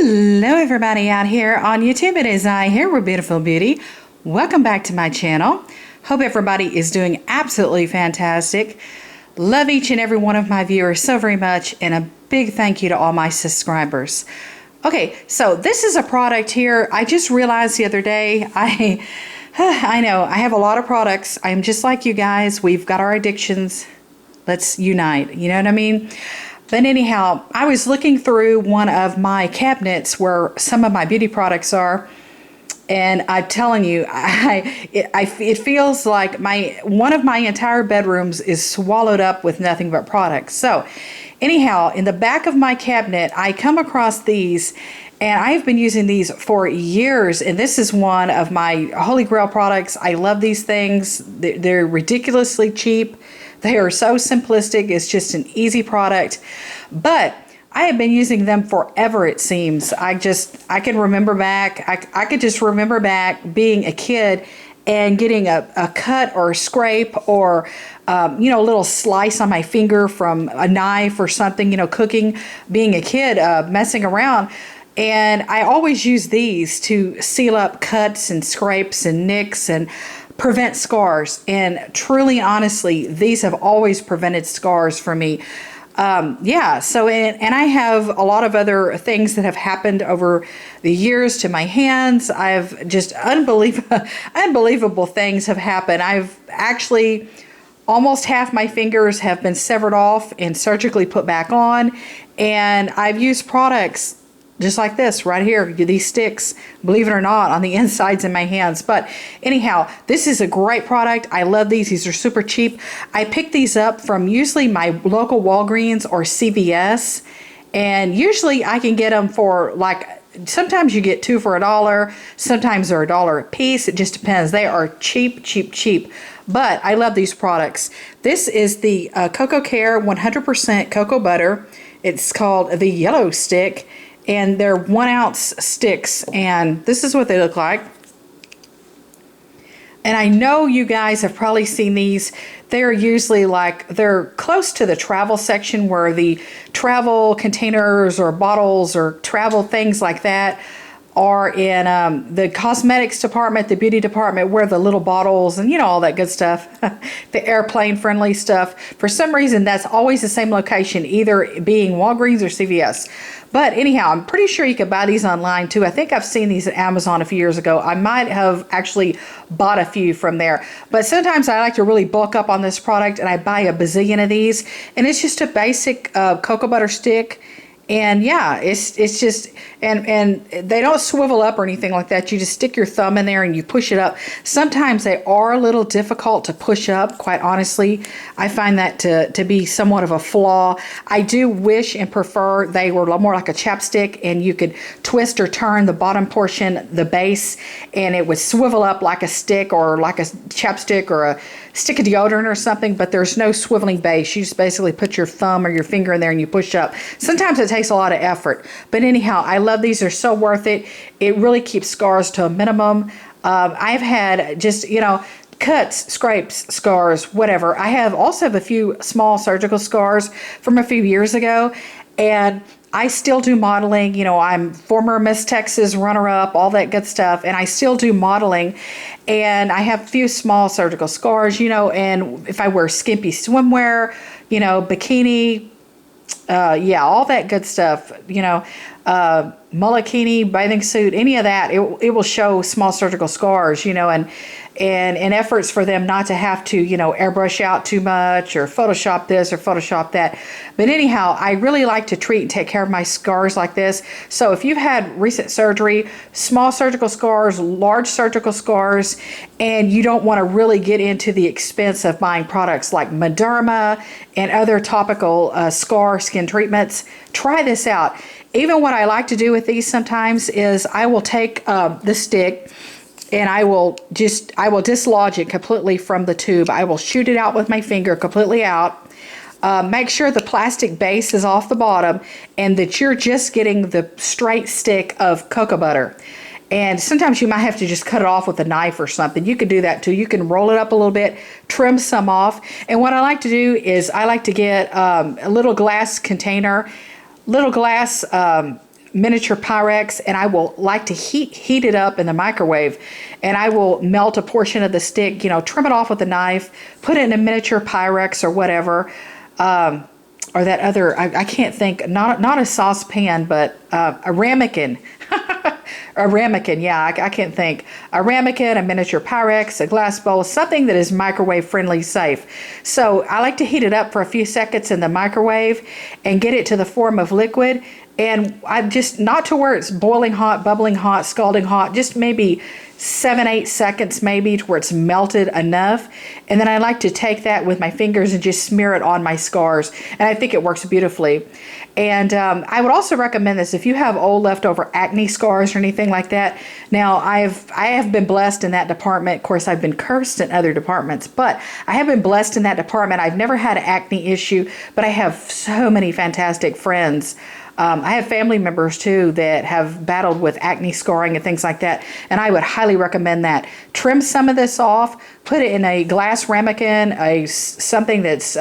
Hello everybody out here on YouTube. It is I here with Beautiful Beauty. Welcome back to my channel. Hope everybody is doing absolutely fantastic. Love each and every one of my viewers so very much, and a big thank you to all my subscribers. Okay, so this is a product here. I just realized the other day, I know I have a lot of products. I'm just like you guys. We've got our addictions. Let's unite. You know what I mean? But anyhow, I was looking through one of my cabinets where some of my beauty products are, and I'm telling you, it feels like one of my entire bedrooms is swallowed up with nothing but products. So anyhow, in the back of my cabinet, I come across these, and I've been using these for years, and this is one of my Holy Grail products. I love these things. They're ridiculously cheap. They are so simplistic. It's just an easy product, but I have been using them forever, it seems. I can remember back, I could just remember back being a kid and getting a cut or a scrape or, a little slice on my finger from a knife or something, cooking, being a kid, messing around. And I always use these to seal up cuts and scrapes and nicks and prevent scars. And truly, honestly, these have always prevented scars for me. So I have a lot of other things that have happened over the years to my hands. I've just unbelievable things have happened. I've actually almost half my fingers have been severed off and surgically put back on. And I've used products just like this right here, these sticks, believe it or not, on the insides of my hands. But anyhow, this is a great product. I love these. These are super cheap. I pick these up from usually my local Walgreens or CVS, and usually I can get them for sometimes you get two for $1, sometimes they're $1 a piece. It just depends. They are cheap, cheap, cheap. But I love these products. This is the Cococare 100% cocoa butter. It's called the yellow stick. And they're 1 ounce sticks, and this is what they look like. And I know you guys have probably seen these. They're usually they're close to the travel section where the travel containers or bottles or travel things like that are in the cosmetics department, the beauty department, where the little bottles and all that good stuff, the airplane friendly stuff. For some reason, that's always the same location, either being Walgreens or CVS. But anyhow, I'm pretty sure you could buy these online too. I think I've seen these at Amazon a few years ago. I might have actually bought a few from there. But sometimes I like to really bulk up on this product, and I buy a bazillion of these. And it's just a basic cocoa butter stick. And yeah, it's just, and they don't swivel up or anything like that. You just stick your thumb in there and you push it up. Sometimes they are a little difficult to push up, quite honestly. I find that to be somewhat of a flaw. I do wish and prefer they were a lot more like a chapstick, and you could twist or turn the bottom portion, the base, and it would swivel up like a stick or like a chapstick or a stick of deodorant or something, but there's no swiveling base. You just basically put your thumb or your finger in there and you push up. Sometimes it takes a lot of effort, but anyhow, I love these. They're so worth it. It really keeps scars to a minimum. I've had just, cuts, scrapes, scars, whatever. I also have a few small surgical scars from a few years ago, and I still do modeling. I'm former Miss Texas runner-up, all that good stuff, and I still do modeling, and I have a few small surgical scars, and if I wear skimpy swimwear, bikini, all that good stuff, molokini, bathing suit, any of that, it will show small surgical scars, and efforts for them not to have to, airbrush out too much or Photoshop this or Photoshop that. But anyhow, I really like to treat and take care of my scars like this. So if you've had recent surgery, small surgical scars, large surgical scars, and you don't want to really get into the expense of buying products like Mederma and other topical scar skin treatments, try this out. Even what I like to do with these sometimes is I will take the stick, and I will dislodge it completely from the tube. I will shoot it out with my finger completely out. Make sure the plastic base is off the bottom and that you're just getting the straight stick of cocoa butter. And sometimes you might have to just cut it off with a knife or something. You can do that too. You can roll it up a little bit, trim some off. And what I like to do is I like to get a little glass container, little glass miniature Pyrex, and I will like to heat it up in the microwave, and I will melt a portion of the stick, you know, trim it off with a knife, put it in a miniature Pyrex or whatever, or that other, I can't think, not a saucepan, but a ramekin. A ramekin, yeah, I can't think. A ramekin, a miniature Pyrex, a glass bowl, something that is microwave friendly safe. So I like to heat it up for a few seconds in the microwave and get it to the form of liquid. And I just, not to where it's boiling hot, bubbling hot, scalding hot, just maybe 7-8 seconds maybe to where it's melted enough. And then I like to take that with my fingers and just smear it on my scars. And I think it works beautifully. And I would also recommend this if you have old leftover acne scars or anything like that. Now, I have been blessed in that department. Of course, I've been cursed in other departments, but I have been blessed in that department. I've never had an acne issue, but I have so many fantastic friends. I have family members too that have battled with acne scarring and things like that, and I would highly recommend that. Trim some of this off, put it in a glass ramekin, something that's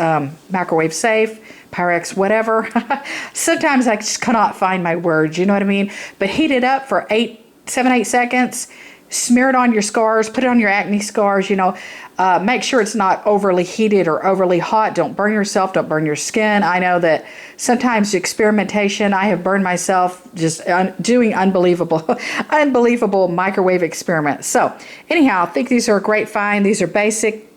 microwave safe, Pyrex, whatever. Sometimes I just cannot find my words, you know what I mean? But heat it up for 7-8 seconds. Smear it on your scars, put it on your acne scars, you know. Make sure it's not overly heated or overly hot. Don't burn yourself, don't burn your skin. I know that sometimes experimentation, I have burned myself just doing unbelievable microwave experiments. So anyhow, I think these are a great find. These are basic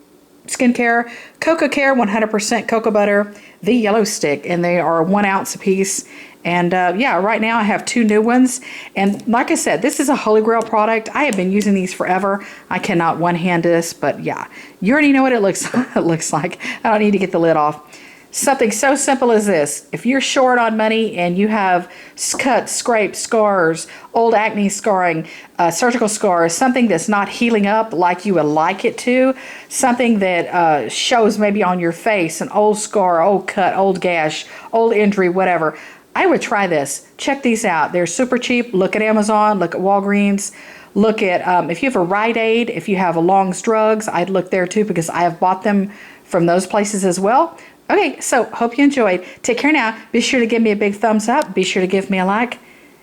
skincare. Cococare 100% cocoa butter, the yellow stick, and they are 1 ounce a piece. And yeah, right now I have 2 new ones. And like I said, this is a holy grail product. I have been using these forever. I cannot one-hand this, but yeah, you already know what it looks like. I don't need to get the lid off. Something so simple as this. If you're short on money and you have cuts, scrapes, scars, old acne scarring, surgical scars, something that's not healing up like you would like it to, something that shows maybe on your face, an old scar, old cut, old gash, old injury, whatever, I would try this. Check these out. They're super cheap. Look at Amazon, look at Walgreens, look at, if you have a Rite Aid, if you have a Long's Drugs, I'd look there too because I have bought them from those places as well. Okay, so hope you enjoyed. Take care now. Be sure to give me a big thumbs up. Be sure to give me a like.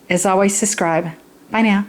As always, subscribe. Bye now.